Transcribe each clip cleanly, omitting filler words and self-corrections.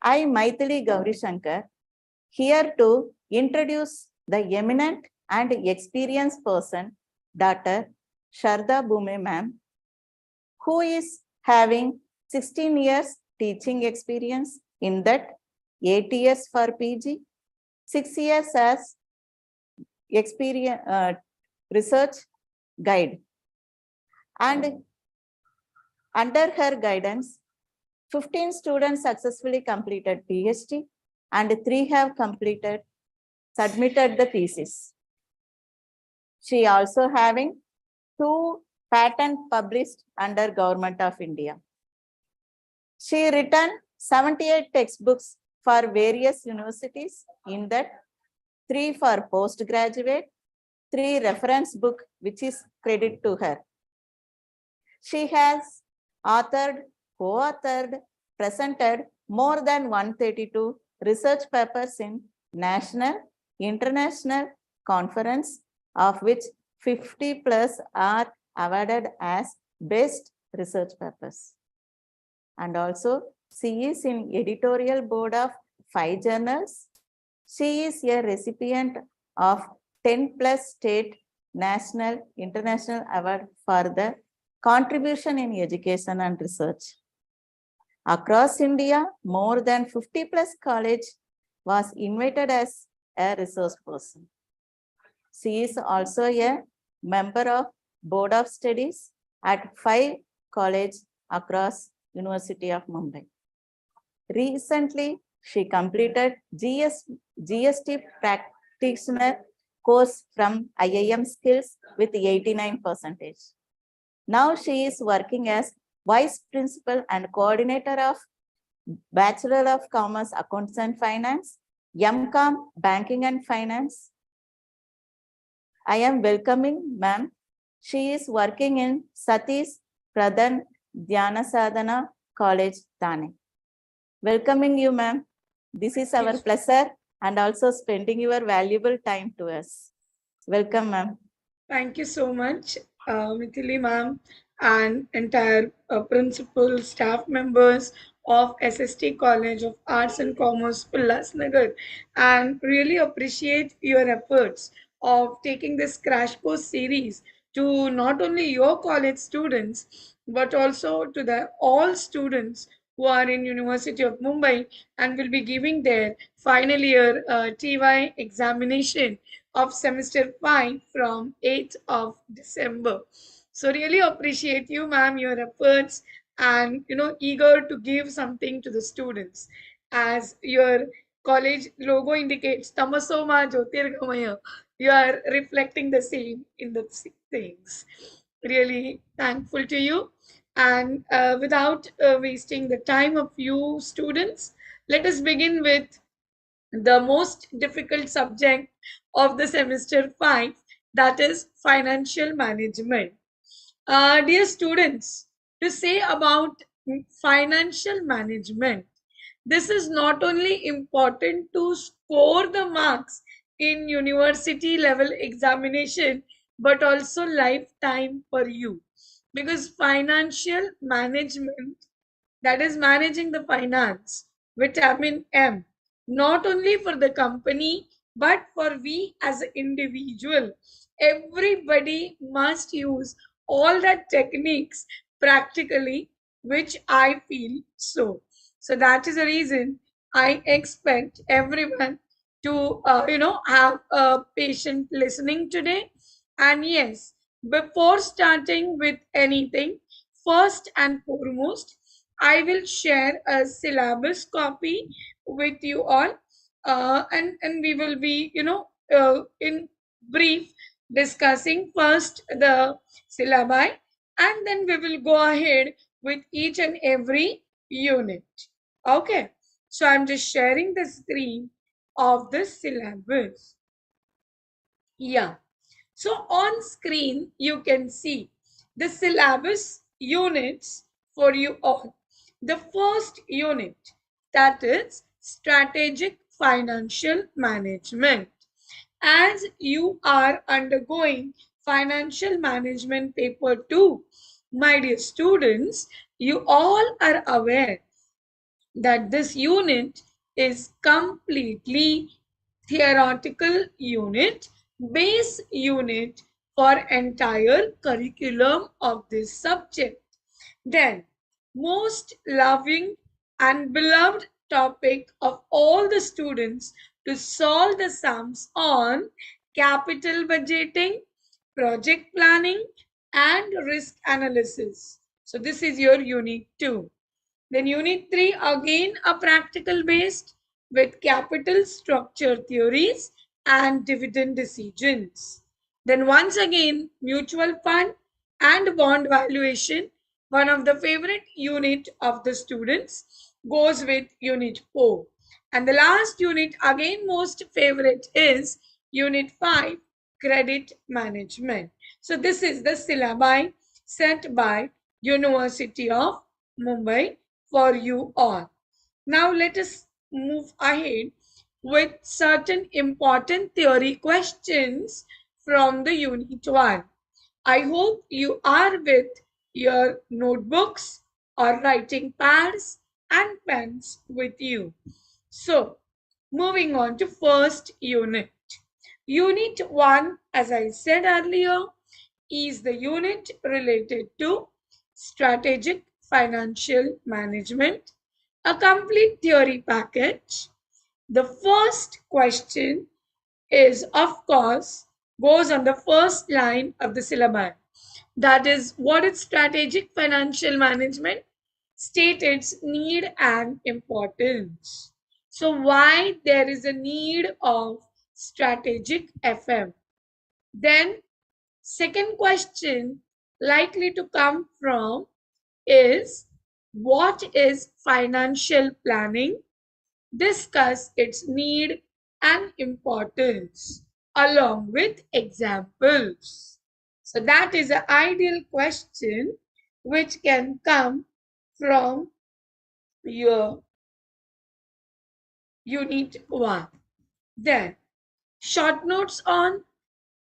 I, Maithili Gaurishankar, here to introduce the eminent and experienced person, Dr. Shraddha Bome ma'am, who is having 16 years teaching experience, in that 8 years for PG, 6 years as experience research guide. And under her guidance, 15 students successfully completed PhD and 3 have submitted the thesis. She also having 2 patents published under Government of India. She written 78 textbooks for various universities, in that 3 for postgraduate, 3 reference book which is credit to her. She has authored, co-authored, presented more than 132 research papers in national, international conference, of which 50 plus are awarded as best research papers. And also, she is in editorial board of 5 journals. She is a recipient of 10 plus state, national, international award for the contribution in education and research. Across India, more than 50 plus college was invited as a resource person. She is also a member of Board of Studies at 5 colleges across University of Mumbai. Recently, she completed GST practitioner course from IIM Skills with 89%. Now she is working as Vice Principal and Coordinator of Bachelor of Commerce Accounts and Finance, MCOM Banking and Finance. I am welcoming ma'am. She is working in Satish Pradhan Dhyana Sadhana College, Thane. Welcoming you, ma'am. This is our pleasure, and also spending your valuable time to us. Welcome, ma'am. Thank you so much, Mithili ma'am, and entire principal staff members of S.S.T College of Arts and Commerce, Ulhasnagar, and really appreciate your efforts of taking this crash course series to not only your college students, but also to the all students who are in University of Mumbai and will be giving their final year TY examination of semester 5 from 8th of December. So really appreciate you, ma'am, your efforts, and eager to give something to the students. As your college logo indicates, Tamasoma Jyotirgamaya, you are reflecting the same in the things. Really thankful to you. And without wasting the time of you students, let us begin with the most difficult subject of the semester 5, that is financial management. Dear students, to say about financial management, this is not only important to score the marks in university level examination, but also lifetime for you, because financial management, that is managing the finance, vitamin M, not only for the company but for we as an individual. Everybody must use all that techniques practically, which I feel so. So that is the reason I expect everyone to have a patient listening today. And yes, before starting with anything, first and foremost, I will share a syllabus copy with you all, and we will be, in brief discussing first the syllabi, and then we will go ahead with each and every unit. Okay, so I'm just sharing the screen of the syllabus. Yeah, so on screen you can see the syllabus units for you all. The first unit, that is strategic financial management. As you are undergoing financial management paper 2, my dear students, you all are aware that this unit is completely theoretical unit, base unit for entire curriculum of this subject. Then, most loving and beloved topic of all the students to solve the sums on capital budgeting, project planning, and risk analysis. So this is your unit 2. Then unit 3, again a practical based with capital structure theories and dividend decisions. Then once again, mutual fund and bond valuation, one of the favorite unit of the students, goes with unit 4. And the last unit, again most favorite, is unit 5, credit management. So this is the syllabi set by University of Mumbai for you all. Now let us move ahead with certain important theory questions from the unit 1. I hope you are with your notebooks or writing pads and pens with you. So, moving on to first unit. Unit 1, as I said earlier, is the unit related to strategic financial management, a complete theory package. The first question is, of course, goes on the first line of the syllabus. That is, what is strategic financial management? State its need and importance. So, why there is a need of strategic FM? Then, second question likely to come from is, what is financial planning? Discuss its need and importance along with examples. So that is an ideal question which can come from your unit 1. Then short notes on,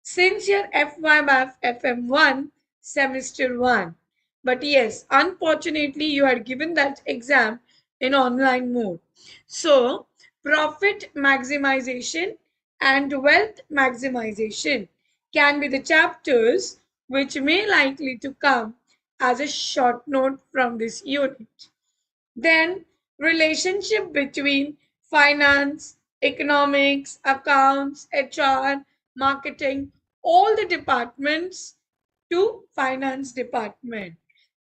since your FYBAF FM1 semester 1. But yes, unfortunately, you had given that exam in online mode. So, profit maximization and wealth maximization can be the chapters which may likely to come as a short note from this unit. Then relationship between finance, economics, accounts, HR, marketing, all the departments to finance department.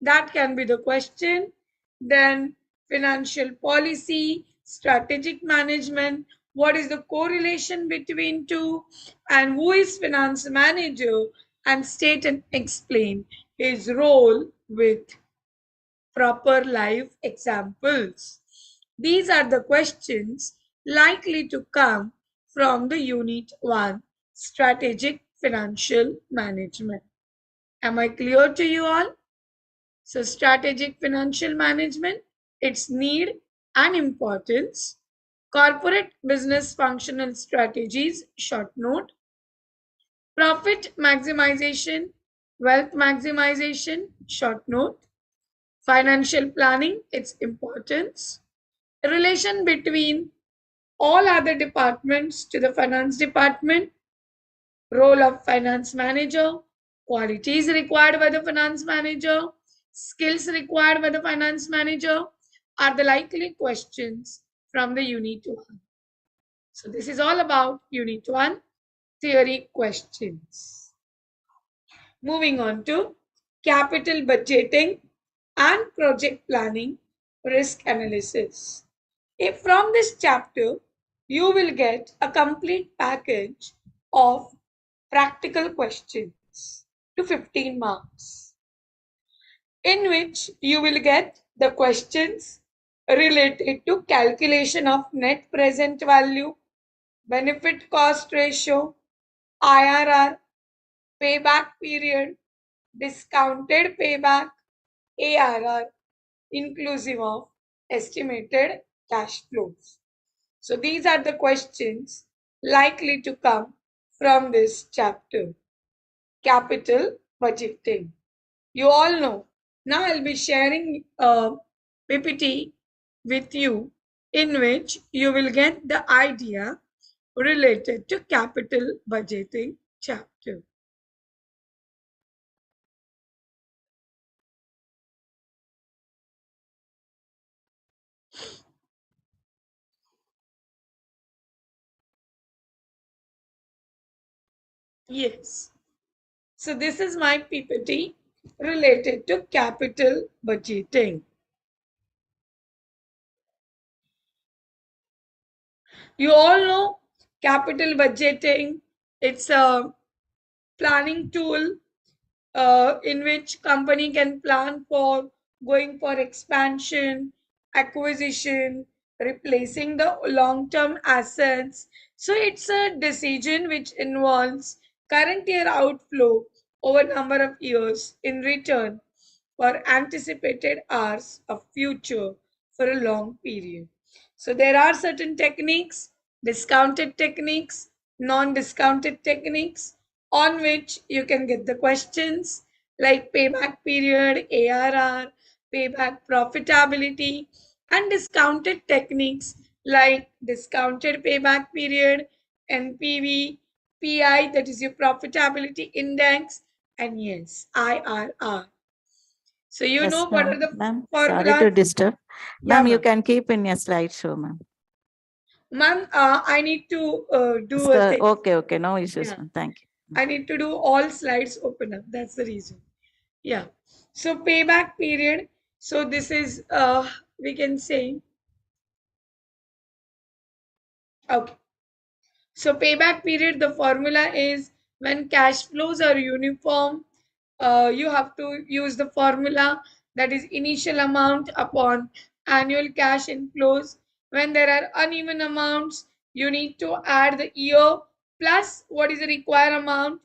That can be the question. Then financial policy, strategic management, what is the correlation between two, and who is finance manager, and state and explain his role with proper live examples. These are the questions likely to come from the Unit 1, Strategic Financial Management. Am I clear to you all? So, strategic financial management, its need and importance, corporate business functional strategies, short note, profit maximization, wealth maximization, short note, financial planning, its importance, relation between all other departments to the finance department, role of finance manager, qualities required by the finance manager, skills required by the finance manager are the likely questions from the unit 1. So this is all about unit 1 theory questions. Moving on to capital budgeting and project planning, risk analysis. If from this chapter you will get a complete package of practical questions to 15 marks, in which you will get the questions related to calculation of net present value, benefit cost ratio, IRR, payback period, discounted payback, ARR, inclusive of estimated cash flows. So these are the questions likely to come from this chapter. Capital budgeting. You all know. Now I'll be sharing a PPT with you in which you will get the idea related to capital budgeting chapter. Yes. So this is my PPT related to capital budgeting. You all know capital budgeting. It's a planning tool in which company can plan for going for expansion, acquisition, replacing the long-term assets. So it's a decision which involves current year outflow over number of years in return for anticipated hours of future for a long period. So there are certain techniques, discounted techniques, non-discounted techniques on which you can get the questions like payback period, ARR, payback profitability, and discounted techniques like discounted payback period, NPV, PI, that is your profitability index, and yes, IRR. So you Yes, know what are the ma'am. Sorry to formulas? disturb. Yeah, Ma'am, you ma'am. can keep in your slideshow, ma'am. Ma'am, I need to do a So, thing. okay. No issues, Yeah, ma'am. Thank you. I need to do all slides open up. That's the reason. Yeah. So payback period. So this is we can say okay. So payback period, the formula is when cash flows are uniform, you have to use the formula that is initial amount upon annual cash inflows. When there are uneven amounts, you need to add the year plus what is the required amount,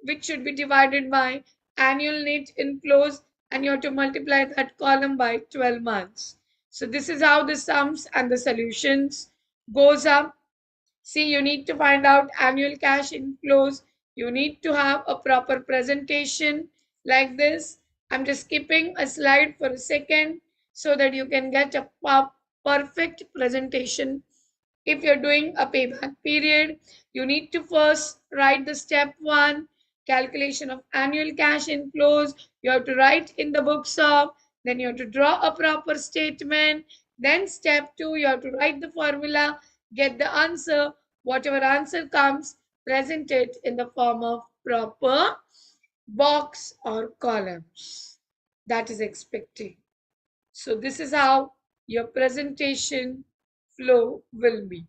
which should be divided by annual net inflows, and you have to multiply that column by 12 months. So this is how the sums and the solutions goes up. See, you need to find out annual cash inflows. You need to have a proper presentation like this. I'm just skipping a slide for a second so that you can get a perfect presentation. If you're doing a payback period, you need to first write the step one, calculation of annual cash inflows. You have to write in the books of, then you have to draw a proper statement. Then step two, you have to write the formula, get the answer. Whatever answer comes, present it in the form of proper box or columns. That is expected. So this is how your presentation flow will be.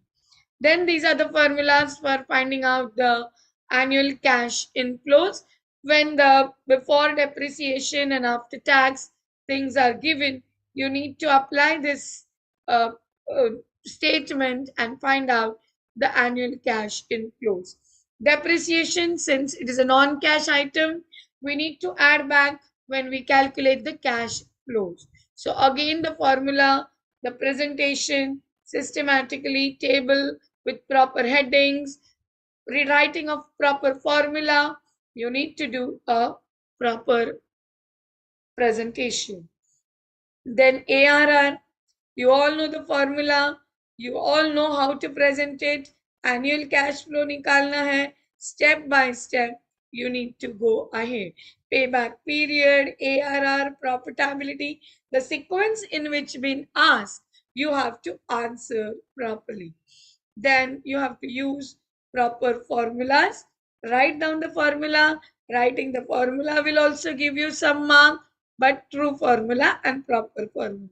Then these are the formulas for finding out the annual cash inflows. When the before depreciation and after tax things are given, you need to apply this uh, uh, statement and find out the annual cash inflows. Depreciation, since it is a non-cash item, we need to add back when we calculate the cash flows. So again, the formula, the presentation, systematically table with proper headings, rewriting of proper formula, you need to do a proper presentation. Then ARR, you all know the formula, you all know how to present it. Annual cash flow nikalna hai, step by step you need to go ahead. Payback period, ARR, profitability, the sequence in which been asked, you have to answer properly. Then you have to use proper formulas. Write down the formula. Writing the formula will also give you some mark, but true formula and proper formula.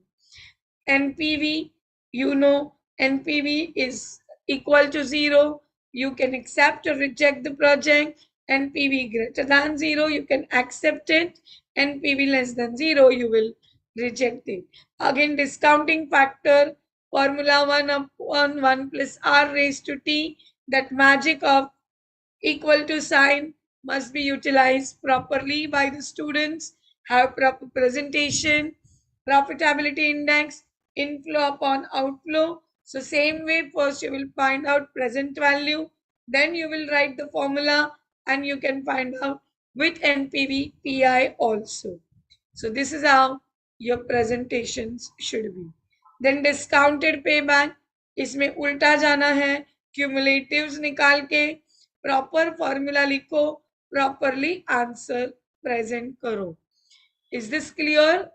NPV, you know, NPV is equal to 0. You can accept or reject the project. NPV greater than 0, you can accept it. NPV less than 0, you will reject it. Again, discounting factor, formula 1 upon 1 plus R raised to T, that magic of equal to sign must be utilized properly by the students, have proper presentation, profitability index, inflow upon outflow. So same way, first you will find out present value, then you will write the formula and you can find out with NPV PI also. So this is how your presentations should be. Then discounted payback, इसमें उल्टा जाना है, cumulatives निकाल के proper formula लिखो, properly answer present करो. Is this clear?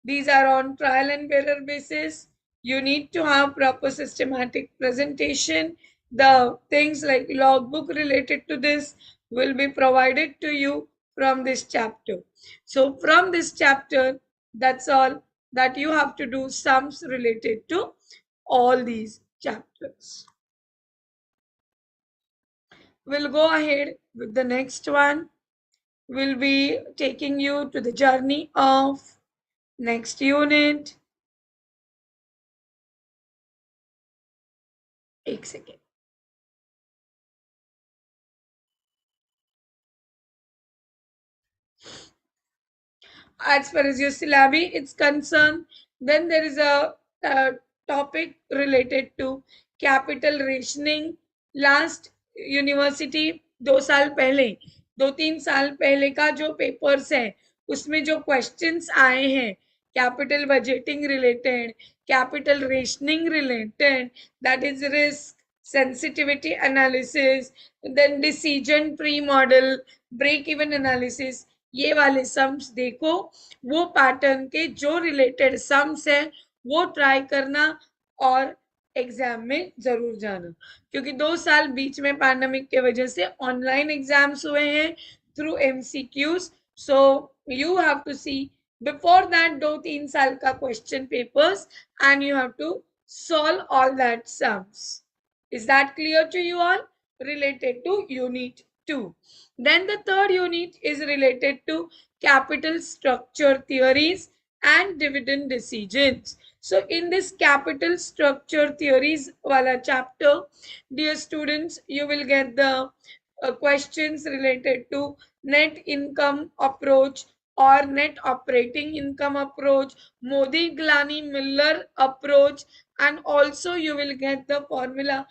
These are on trial and error basis. You need to have proper systematic presentation. The things like logbook related to this will be provided to you from this chapter. So from this chapter, that's all that you have to do, sums related to all these chapters. We'll go ahead with the next one. We'll be taking you to the journey of next unit. एक second. As far as your syllabi is concerned, then there is a topic related to capital rationing. Last university 2 साल पहले, 2-3 साल पहले का जो papers है उसमें जो क्वेश्चंस आए हैं capital budgeting related, capital rationing related, that is risk sensitivity analysis, then decision tree model, break even analysis, ये वाले सम्स देखो. वो पैटर्न के जो रिलेटेड सम्स है वो ट्राई करना और एग्जाम में जरूर जाना, क्योंकि 2 साल बीच में पैंडेमिक के वजह से ऑनलाइन एग्जाम्स हुए हैं through MCQs. So you have to see before that 2-3 साल का question papers and you have to solve all that sums. Is that clear to you all? Related to unit 2. Then the third unit is related to capital structure theories and dividend decisions. So in this capital structure theories wala chapter, dear students, you will get the questions related to net income approach or net operating income approach, Modi Glani Miller approach, and also you will get the formula.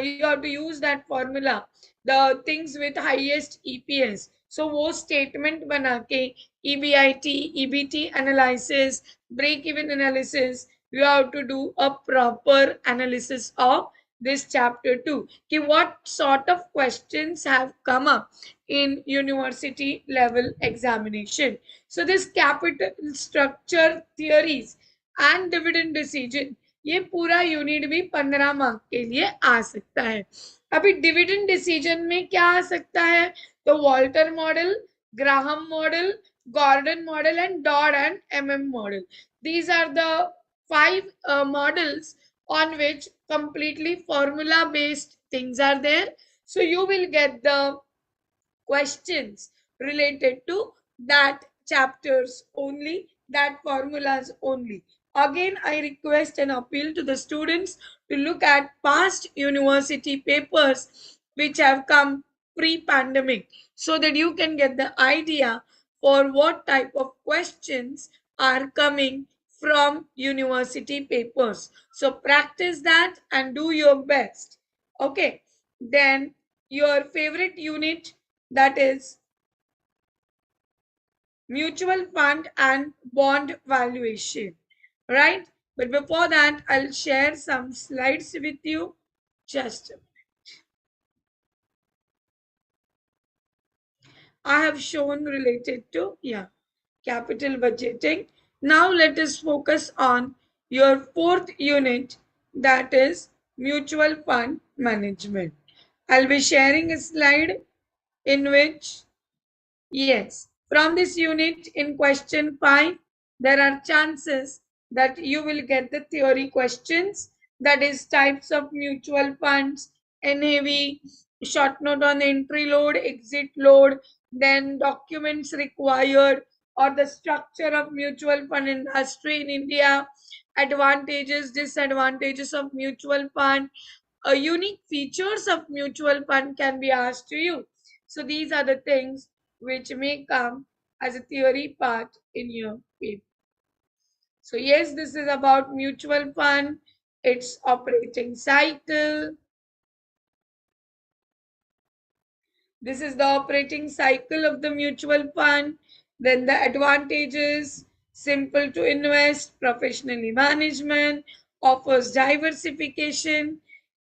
You have to use that formula, the things with highest EPS. So वो statement बना के EBIT, EBT analysis, break even analysis, you have to do a proper analysis of this chapter too. कि what sort of questions have come up in university level examination. So this capital structure theories and dividend decision, ये पूरा unit भी 15 mark के लिए आ सकता है. अभी dividend decision में क्या आ सकता है? तो Walter model, Graham model, Gordon model and Dodd and MM model. These are the 5 models on which completely formula based things are there. So you will get the questions related to that chapters only, that formulas only. Again, I request and appeal to the students to look at past university papers which have come pre-pandemic so that you can get the idea for what type of questions are coming from university papers. So practice that and do your best. Okay, then your favorite unit, that is mutual fund and bond valuation, right? But before that, I'll share some slides with you. Just a minute. I have shown related to, capital budgeting. Now let us focus on your fourth unit, that is mutual fund management. I'll be sharing a slide in which, yes, from this unit in question 5, there are chances that you will get the theory questions, that is types of mutual funds, NAV, short note on entry load, exit load, then documents required, or the structure of mutual fund industry in India, advantages, disadvantages of mutual fund, unique features of mutual fund can be asked to you. So these are the things which may come as a theory part in your paper. So yes, this is about mutual fund, its operating cycle. This is the operating cycle of the mutual fund. Then the advantages, simple to invest, professionally management, offers diversification,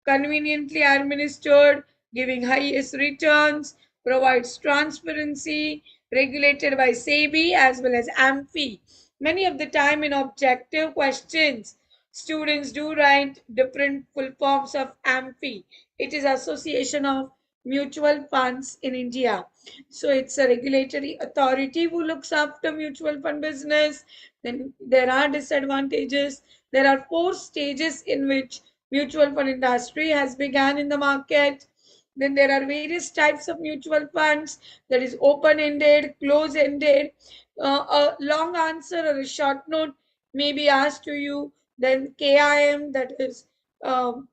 conveniently administered, giving highest returns, provides transparency, regulated by SEBI as well as AMFI. Many of the time in objective questions, students do write different full forms of AMFI. It is Association of Mutual Funds in India. So it's a regulatory authority who looks after mutual fund business. Then there are disadvantages. There are 4 stages in which mutual fund industry has begun in the market. Then there are various types of mutual funds. There is open-ended, close-ended. A long answer or a short note may be asked to you. Then KIM, that is all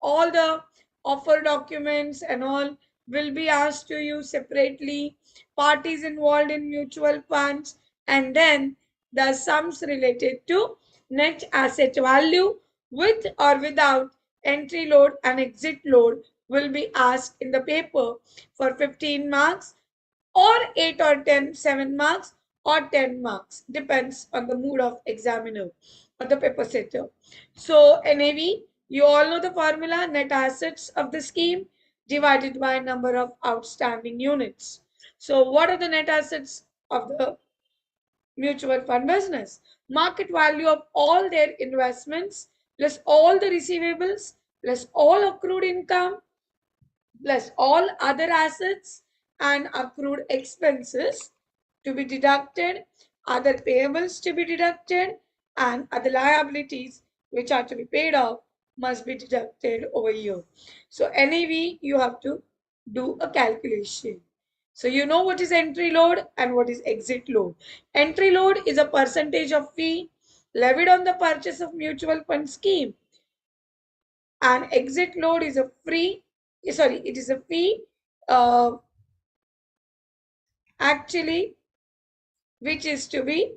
the offer documents and all will be asked to you separately. Parties involved in mutual funds, and then the sums related to net asset value with or without entry load and exit load will be asked in the paper for 15 marks or 8 or 10, 7 marks or 10 marks, depends on the mood of examiner or the paper setter. So NAV, you all know the formula, net assets of the scheme divided by number of outstanding units. So what are the net assets of the mutual fund business? Market value of all their investments plus all the receivables plus all accrued income plus all other assets and accrued expenses to be deducted, other payables to be deducted, and other liabilities which are to be paid off must be deducted over here. So NAV, you have to do a calculation. So you know what is entry load and what is exit load. Entry load is a percentage of fee levied on the purchase of mutual fund scheme, and exit load is a it is a fee uh, actually which is to be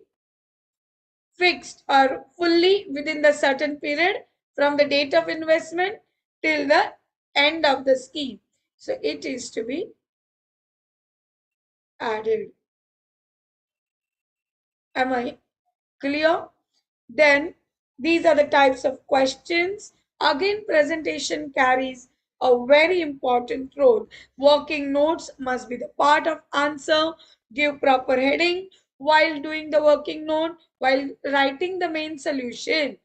fixed or fully within the certain period from the date of investment till the end of the scheme. So it is to be added. Am I clear? Then these are the types of questions. Again, presentation carries a very important role. Working notes must be the part of answer. Give proper heading while doing the working note, while writing the main solution.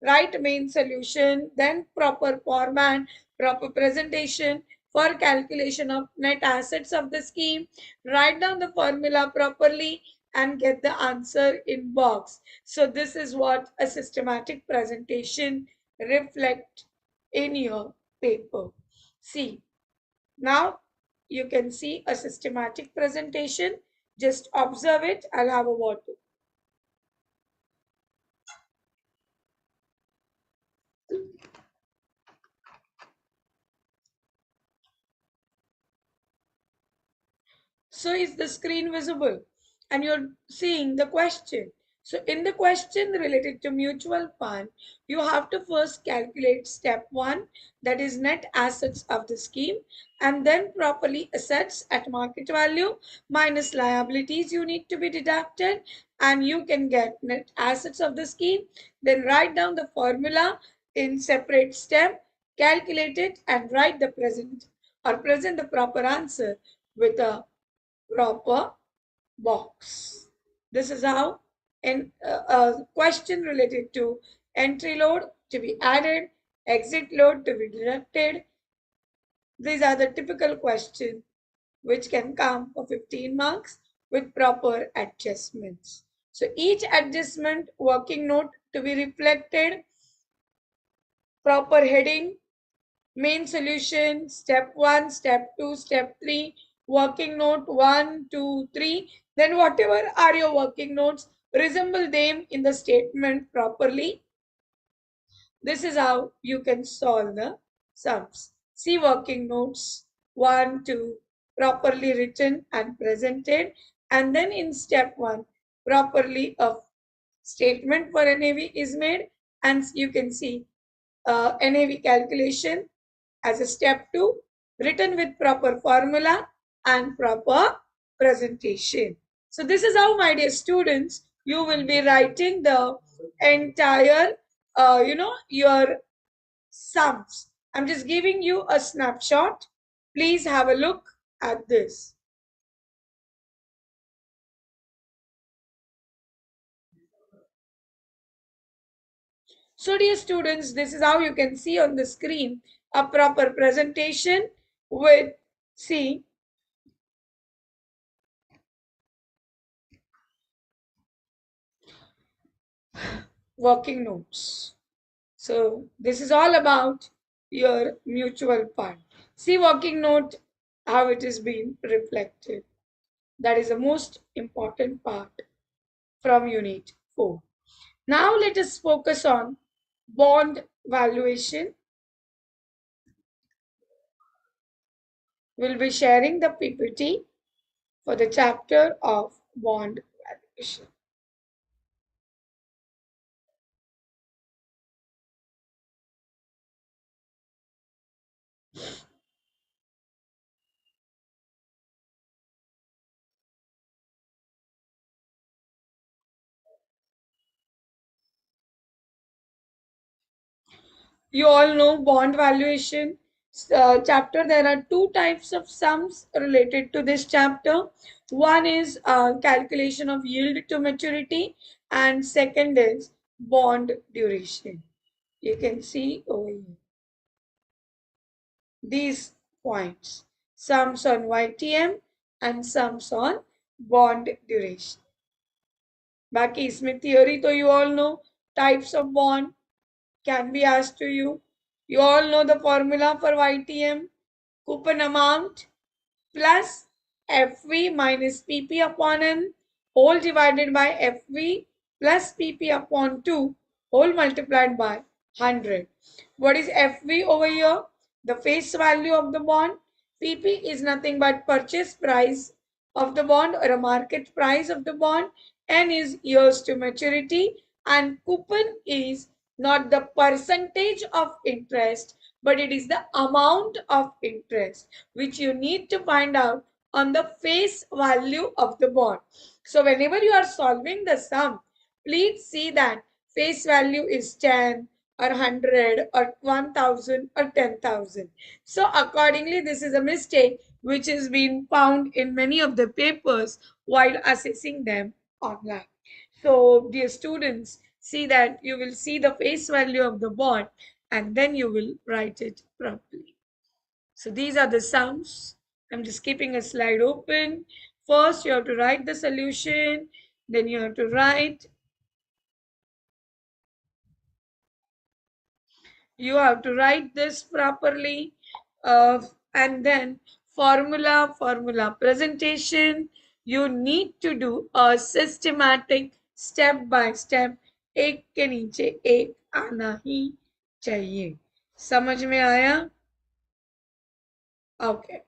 Write main solution, then proper format, proper presentation for calculation of net assets of the scheme. Write down the formula properly and get the answer in box. So this is what a systematic presentation reflect in your paper. See, now you can see a systematic presentation. Just observe it. I'll have a water. So is the screen visible? And you're seeing the question. So in the question related to mutual fund, you have to first calculate step 1, that is net assets of the scheme, and then properly assets at market value minus liabilities you need to be deducted, and you can get net assets of the scheme. Then write down the formula in separate step, calculate it, and write the present the proper answer with a proper box. This is how a question related to entry load to be added, exit load to be deducted. These are the typical questions which can come for 15 marks with proper adjustments. So each adjustment working note to be reflected, proper heading, main solution, step 1, step 2, step 3, working note 1, 2, 3. Then whatever are your working notes, resemble them in the statement properly. This is how you can solve the sums. See working notes 1, 2, properly written and presented. And then in step 1, properly a statement for NAV is made. And you can see NAV calculation as a step 2, written with proper formula and proper presentation. So this is how, my dear students, you will be writing the entire, your sums. I'm just giving you a snapshot. Please have a look at this. So dear students, this is how you can see on the screen a proper presentation with, see, working notes. So this is all about your mutual fund. See working note, how it is being reflected. That is the most important part from unit 4. Now let us focus on bond valuation. We'll be sharing the PPT for the chapter of bond valuation. You all know bond valuation chapter. There are two types of sums related to this chapter. One is calculation of yield to maturity, and second is bond duration. You can see over here these points: sums on YTM and sums on bond duration. बाकी इसमें theory तो you all know, types of bond can be asked to you. You all know the formula for YTM: coupon amount plus FV minus PP upon N whole divided by FV plus PP upon 2 whole multiplied by 100. What is FV over here? The face value of the bond. PP is nothing but purchase price of the bond or a market price of the bond. N is years to maturity, and coupon is not the percentage of interest, but it is the amount of interest which you need to find out on the face value of the bond. So whenever you are solving the sum, please see that face value is 10 or 100 or 1000 or 10,000. So accordingly, this is a mistake which has been found in many of the papers while assessing them online. So dear students, see that you will see the face value of the bond and then you will write it properly. So these are the sums. I'm just keeping a slide open. First, you have to write the solution. Then you have to write. You have to write this properly. And then formula presentation. You need to do a systematic step by step. एक के नीचे एक आना ही चाहिए. समझ में आया? Okay.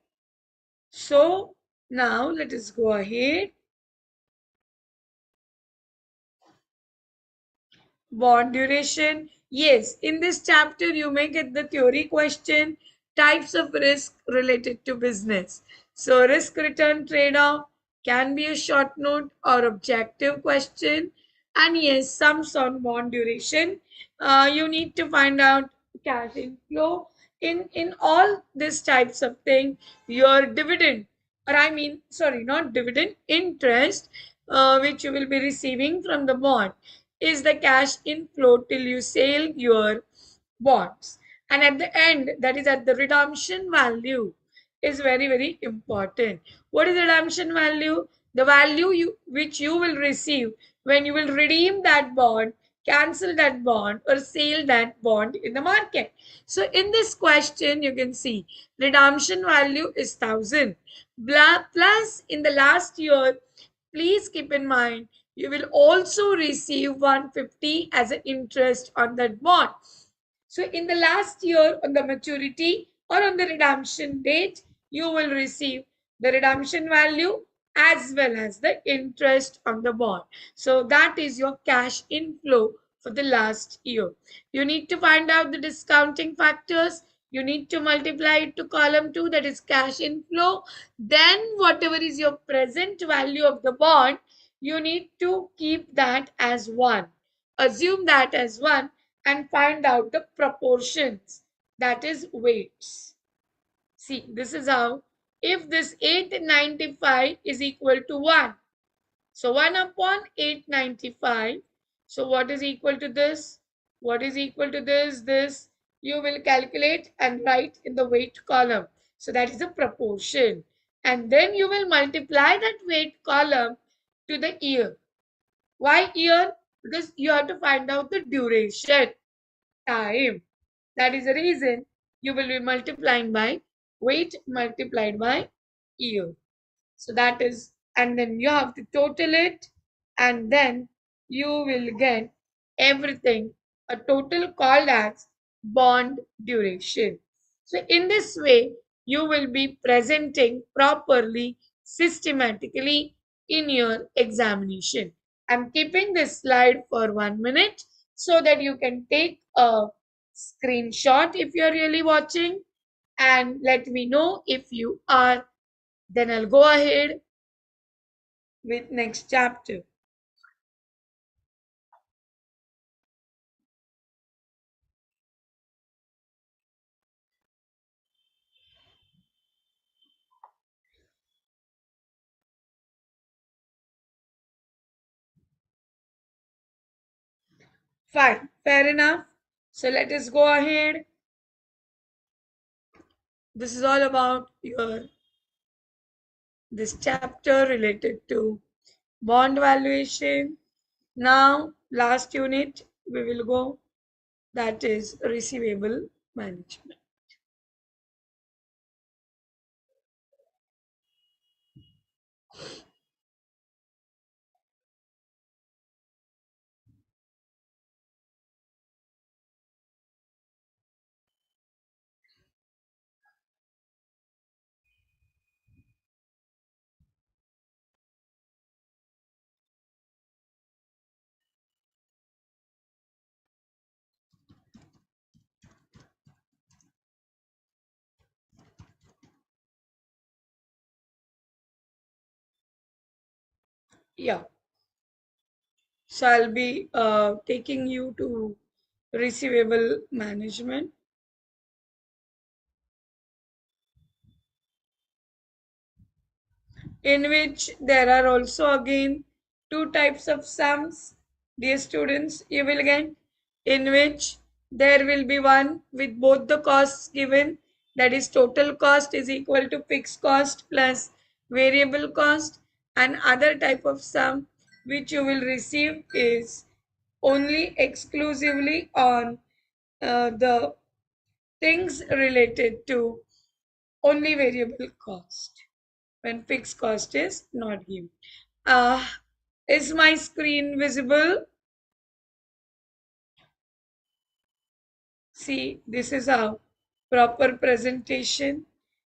So now let us go ahead. Bond duration. Yes, in this chapter you may get the theory question, types of risk related to business. So risk return trade-off can be a short note or objective question. And yes, sums on bond duration. You need to find out cash inflow. In all these types of thing, your dividend, or I mean, sorry, not dividend, interest, which you will be receiving from the bond is the cash inflow till you sell your bonds. And at the end, that is at the redemption value, is very, very important. What is redemption value? The value which you will receive when you will redeem that bond, cancel that bond, or sell that bond in the market. So in this question, you can see redemption value is 1000. Plus in the last year, please keep in mind you will also receive 150 as an interest on that bond. So in the last year on the maturity or on the redemption date, you will receive the redemption value as well as the interest on the bond. So that is your cash inflow for the last year. You need to find out the discounting factors. You need to multiply it to column 2, that is cash inflow. Then whatever is your present value of the bond, you need to keep that as 1. Assume that as 1 and find out the proportions, that is weights. See, this is how, if this 895 is equal to 1, so 1 upon 895. So what is equal to this? What is equal to this? This you will calculate and write in the weight column. So that is the proportion. And then you will multiply that weight column to the year. Why year? Because you have to find out the duration, time. That is the reason you will be multiplying by weight multiplied by year. So that is, and then you have to total it, and then you will get everything, a total called as bond duration. So in this way, you will be presenting properly, systematically in your examination. I'm keeping this slide for 1 minute so that you can take a screenshot if you're really watching, and let me know if you are. Then I'll go ahead with next chapter. Fine, fair enough. So let us go ahead. This is all about your this chapter related to bond valuation. Now, last unit we will go, that is receivable management. Yeah. So I'll be taking you to receivable management, in which there are also again two types of sums. Dear students, you will get, in which there will be one with both the costs given, that is total cost is equal to fixed cost plus variable cost, and other type of sum which you will receive is only exclusively on the things related to only variable cost, when fixed cost is not given. Uh, is my screen visible? See, this is how proper presentation.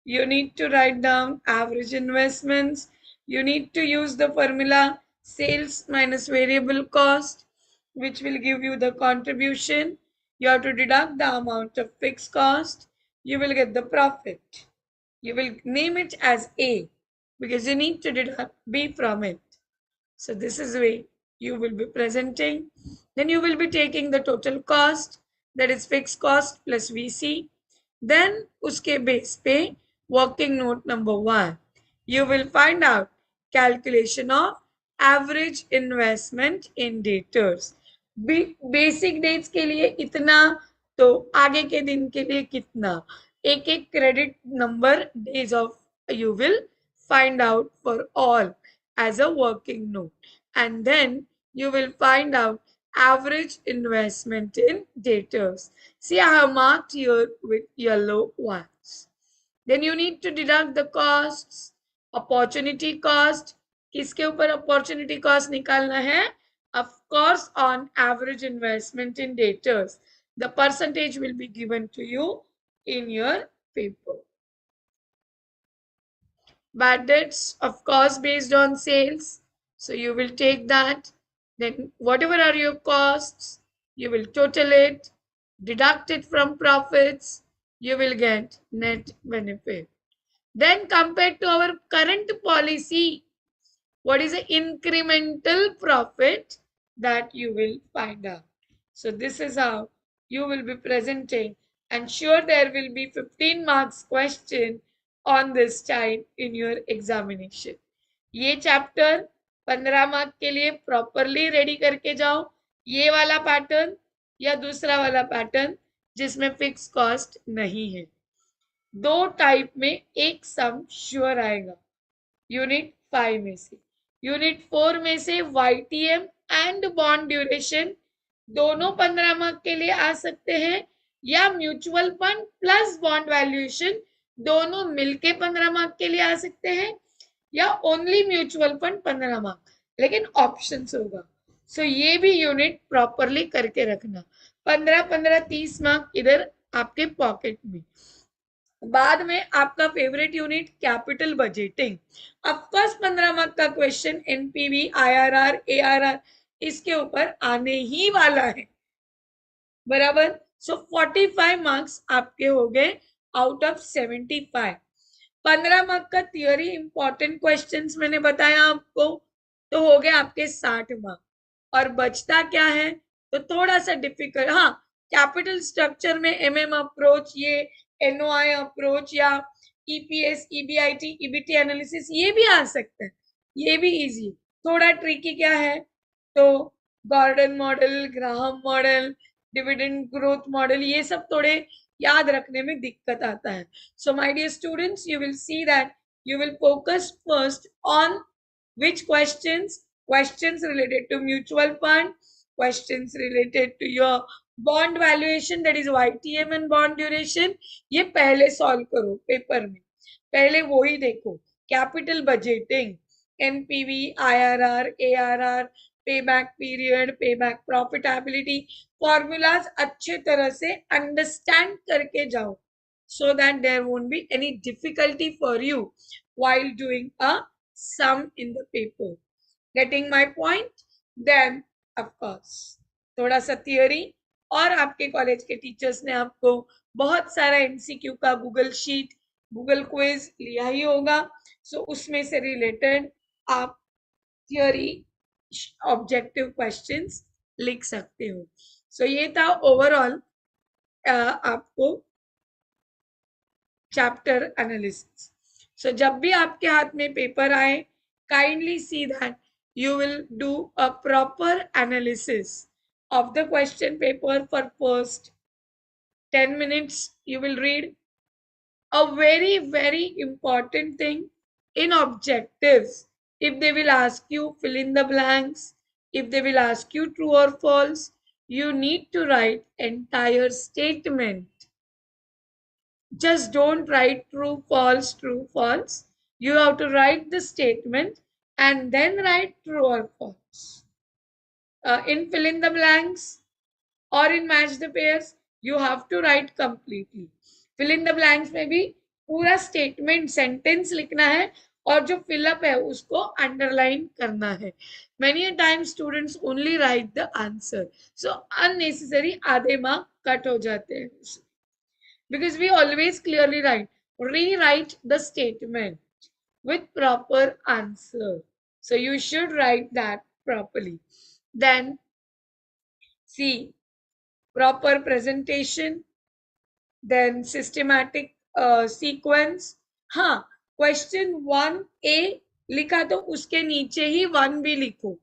You need to write down average investments. You need to use the formula sales minus variable cost, which will give you the contribution. You have to deduct the amount of fixed cost. You will get the profit. You will name it as A because you need to deduct B from it. So this is the way you will be presenting. Then you will be taking the total cost, that is fixed cost plus VC. Then uske base pe working note number 1. You will find out calculation of average investment in debtors. Basic debts के लिए इतना, तो आगे के दिन के लिए कितना, एक एक credit number days of you will find out for all as a working note, and then you will find out average investment in debtors. See, I have marked here with yellow ones. Then you need to deduct the costs. Opportunity cost, किसके ऊपर opportunity cost निकालना है? Of course, on average investment in debtors. The percentage will be given to you in your paper. Bad debts, of course, based on sales. So you will take that. Then whatever are your costs, you will total it, deduct it from profits, you will get net benefit. Then compared to our current policy, what is the incremental profit that you will find out. So this is how you will be presenting, and sure there will be 15 marks question on this type in your examination. ये chapter 15 mark के लिए properly ready करके जाओ, ये वाला pattern या दूसरा वाला पैटर्न जिसमें फिक्स कॉस्ट नहीं है। दो टाइप में एक सम श्योर आएगा यूनिट 5 में से। यूनिट 4 में से YTM एंड बॉन्ड ड्यूरेशन दोनों 15 मार्क के लिए आ सकते हैं, या mutual fund plus bond valuation दोनों मिलके 15 मार्क के लिए आ सकते हैं, या ओनली म्यूचुअल फंड 15 मार्क, लेकिन ऑप्शंस होगा। सो ये भी यूनिट प्रॉपरली करके रखना। 15-15 30 मार्क इधर आपके पॉकेट में। बाद में आपका favourite unit capital budgeting, of course 15 mark का क्वेश्चन एनपीवी, IRR, ARR इसके ऊपर आने ही वाला है, बराबर। सो 45 मार्क्स आपके हो गए आउट ऑफ 75। 15 मार्क का थियोरी इंपॉर्टेंट क्वेश्चंस मैंने बताया आपको, तो हो गए आपके 60 मार्क। और बचता क्या है, तो थोड़ा सा डिफिकल्ट, हाँ कैपिटल स्ट्रक्चर में MM अप्रोच, ये NOI अप्रोच, या EPS, EBIT, EBT एनालिसिस, ये भी आ सकता है, ये भी इजी। थोड़ा ट्रिकी क्या है, तो Gordon model, Graham model, dividend growth model, ये सब थोड़े याद रखने में दिक्कत आता है। So my dear students, you will see that you will focus first on which questions? Questions related to mutual fund, questions related to your bond valuation, that is YTM and bond duration. ये पहले solve करो paper में, पहले वो ही देखो। Capital budgeting, NPV, IRR, ARR, payback period, payback profitability, formulas अच्छे तरह से अंडरस्टैंड करके जाओ, so that there won't be any difficulty for you while doing a sum in the paper. Getting my point? Then of course थोड़ा सा theory, और आपके college के टीचर्स ने आपको बहुत सारा MCQ का गूगल शीट, गूगल क्विज लिया ही होगा, सो उसमें से रिलेटेड आप थियोरी ऑब्जेक्टिव क्वेश्चंस लिख सकते हो। सो ये था ओवरऑल आपको चैप्टर एनालिसिस। सो जब भी आपके हाथ में पेपर आए, kindly see that you will do a proper analysis of the question paper for first 10 minutes. You will read a very important thing in objectives. If they will ask you fill in the blanks, if they will ask you true or false, you need to write entire statement. Just don't write true, false, true, false. You have to write the statement and then write true or false. In fill in the blanks or in match the pairs, you have to write completely. Fill in the blanks में भी पूरा statement, sentence लिखना है, और जो fill up है उसको underline करना है. Many a times students only write the answer, so unnecessary आधे mark cut हो जाते हैं. Because we always clearly write, rewrite the statement with proper answer. So you should write that properly. Then see proper presentation, then systematic sequence. हाँ, question 1A लिखा तो उसके नीचे ही 1B लिखो,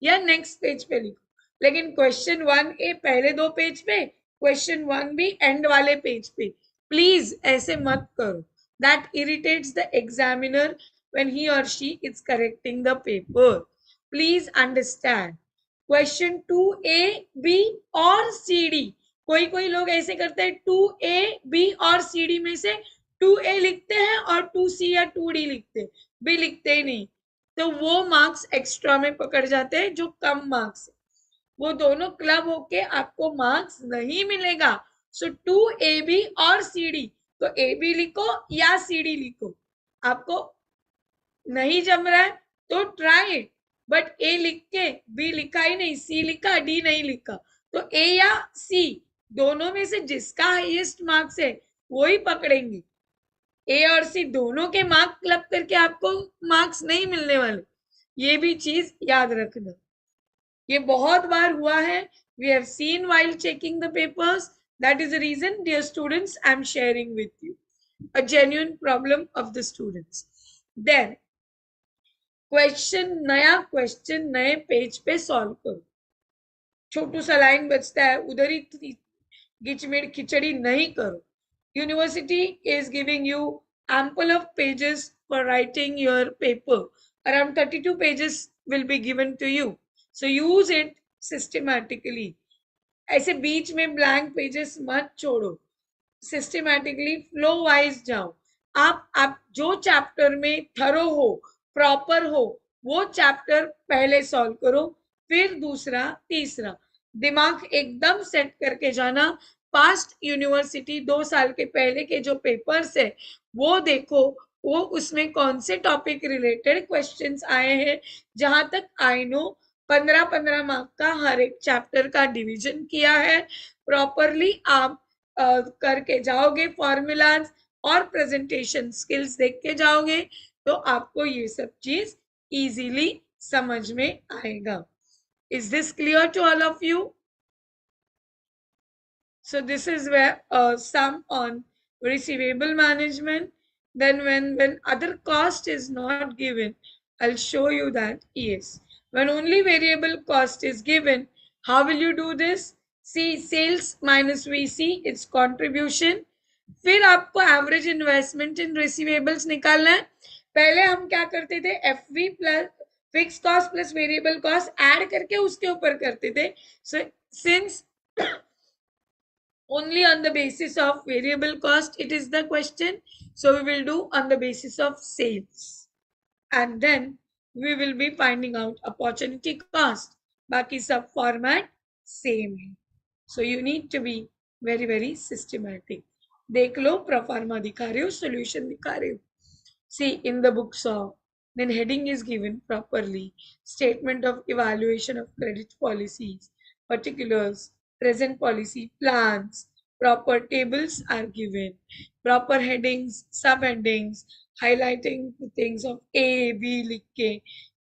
या नेक्स्ट पेज पे लिखो, लेकिन क्वेश्चन 1A पहले 2 पेज पे, क्वेश्चन 1B एंड वाले पेज पे, प्लीज ऐसे मत करो. That irritates the examiner when he or she is correcting the paper. Please understand. Question 2A, B और CD, कोई लोग ऐसे करते हैं 2A, B और CD में से 2A लिखते हैं और 2C या 2D लिखते हैं, B लिखते ही नहीं, तो वो मार्क्स एक्स्ट्रा में पकड़ जाते हैं जो कम मार्क्स है, वो दोनों क्लब होके आपको मार्क्स नहीं मिलेगा. सो 2AB और CD, तो AB लिखो या CD लिखो, आपको नहीं जम रहा है तो ट्राई इट, बट ए लिख के बी लिखा ही नहीं, सी लिखा, डी नहीं लिखा, तो ए या सी दोनों में से जिसका हाईएस्ट मार्क्स है वो ही पकड़ेंगे. ए और सी दोनों के मार्क क्लब करके आपको मार्क्स नहीं मिलने वाले. ये भी चीज याद रखना। ये बहुत बार हुआ है, we have seen while checking the papers. That is the reason, dear students, I'm sharing with you a genuine problem of the students. Then question, नया क्वेश्चन नए पेज पे सॉल्व करो। छोटू सा लाइन बचता है, उधर ही गिचमिड़ खिचड़ी नहीं करो। University is giving you ample of pages for writing your paper. Around 32 pages will be given to you. So use it systematically. ऐसे बीच में blank pages मत छोड़ो। सिस्टमैटिकली फ्लो वाइज जाओ। आप जो चैप्टर में थरो हो, प्रॉपर हो, वो चैप्टर पहले सॉल्व करो, फिर दूसरा, तीसरा। दिमाग एकदम सेट करके जाना। पास्ट यूनिवर्सिटी 2 साल के पहले के जो पेपर्स है वो देखो, वो उसमें कौन से टॉपिक रिलेटेड क्वेश्चंस आए हैं। जहां तक आई नो 15-15 मार्क का हर एक चैप्टर का डिवीजन किया है। प्रॉपरली आप करके जाओगे, फॉर्मूलाज और प्रेजेंटेशन स्किल्स देख के जाओगे, तो आपको ये सब चीज इजीली समझ में आएगा। Is this clear to all of you? So this is where some on receivable management. Then when other cost is not given, I'll show you that yes, when only variable cost is given, how will you do this? See, sales minus VC, its contribution. फिर आपको average investment इन receivables निकालना है। पहले हम क्या करते थे, FV plus fix cost plus variable cost add करके उसके ऊपर करते थे। So since only on the basis of variable cost it is the question, so we will do on the basis of sales, and then we will be finding out opportunity cost. Baki sub format same hai, so you need to be very very systematic. देख लो, proforma दिखा रही हूँ, solution दिखा रही हूँ। See, in the books of, then heading is given properly, statement of evaluation of credit policies, particulars, present policy plans, proper tables are given, proper headings, subheadings, highlighting the things of A, B, लिख के,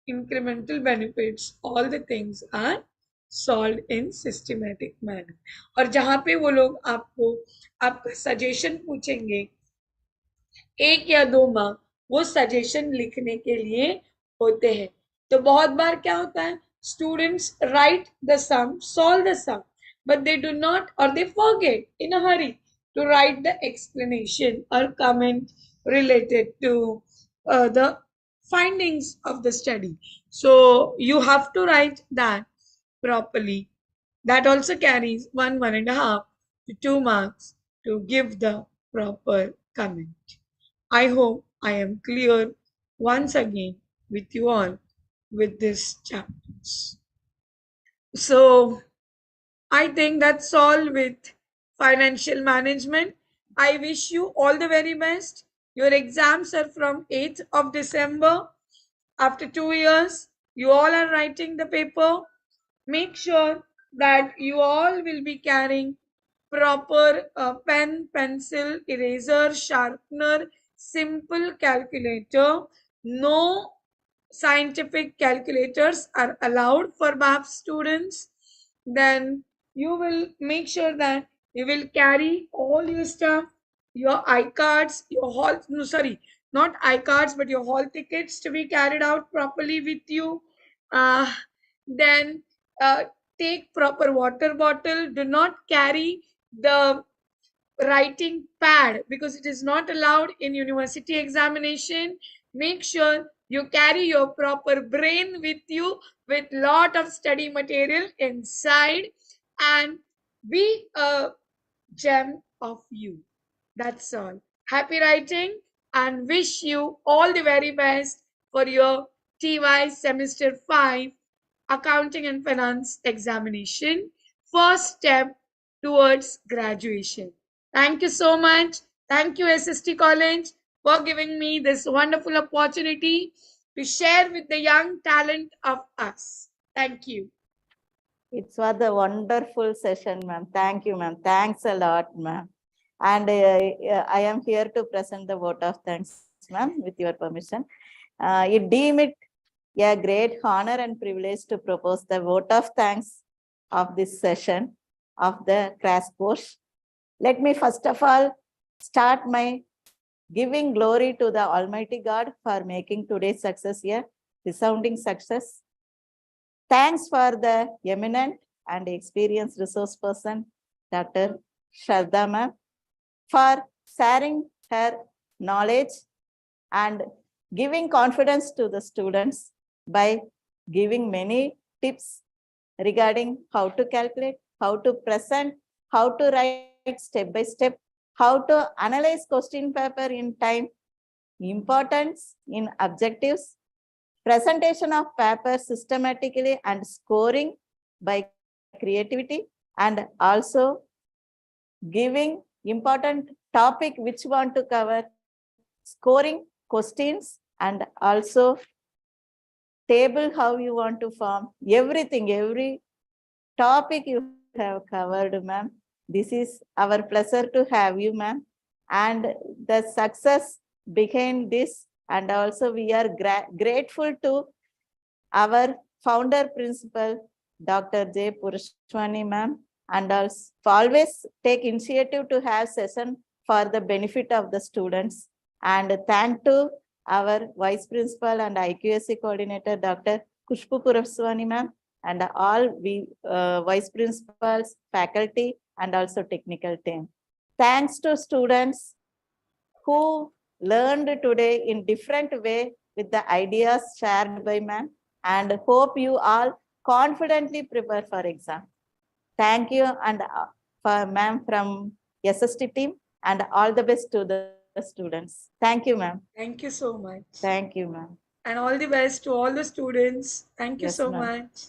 incremental benefits, all the things are solved in systematic manner. और जहाँ पे वो लोग आपको आपका suggestion पूछेंगे 1 या 2 मार्क, वो सजेशन लिखने के लिए होते हैं। तो बहुत बार क्या होता है, students write the sum, solve the sum, but they do not, or they forget in a hurry to write the explanation or comment related to the findings of the study. So you have to write that properly. That also carries 1.5 to 2 marks to give the proper comment. I hope I am clear once again with you all with these chapters. So I think that's all with financial management. I wish you all the very best. Your exams are from 8th of December. After 2 years, you all are writing the paper. Make sure that you all will be carrying proper pen, pencil, eraser, sharpener, simple calculator. No scientific calculators are allowed for BAF students. Then you will make sure that you will carry all your stuff, your I-cards, your hall, no, sorry, not I-cards, but your hall tickets to be carried out properly with you. Then take proper water bottle. Do not carry the writing pad because it is not allowed in university examination. Make sure you carry your proper brain with you with lot of study material inside, and be a gem of you. That's all. Happy writing and wish you all the very best for your TY semester 5 accounting and finance examination, first step towards graduation. Thank you so much. Thank you, S.S.T College, for giving me this wonderful opportunity to share with the young talent of us. Thank you. It was a wonderful session, ma'am. Thank you, ma'am. Thanks a lot, ma'am. And I am here to present the vote of thanks, ma'am, with your permission. You deem it a great honor and privilege to propose the vote of thanks of this session of the crash course. Let me first of all start my giving glory to the Almighty God for making today's success a resounding success. Thanks for the eminent and experienced resource person, Dr. Shraddha Ma'am, for sharing her knowledge and giving confidence to the students by giving many tips regarding how to calculate, how to present, how to write step by step, how to analyze question paper in time, importance in objectives, presentation of paper systematically and scoring by creativity, and also giving important topic which want to cover, scoring questions, and also table how you want to form, everything, every topic you have covered, ma'am. This is our pleasure to have you, ma'am. And the success behind this, and also we are grateful to our founder principal, Dr. J. Puruswani, ma'am, and also always take initiative to have session for the benefit of the students. And thank to our vice principal and IQSC coordinator, Dr. Kushbu Puruswani, ma'am, and all we vice principals, faculty, and also technical team. Thanks to students who learned today in different way with the ideas shared by ma'am, and hope you all confidently prepare for exam. Thank you and for ma'am from S.S.T team, and all the best to the students. Thank you, ma'am. Thank you so much. Thank you, ma'am. And all the best to all the students. Thank you Yes, so ma'am. much.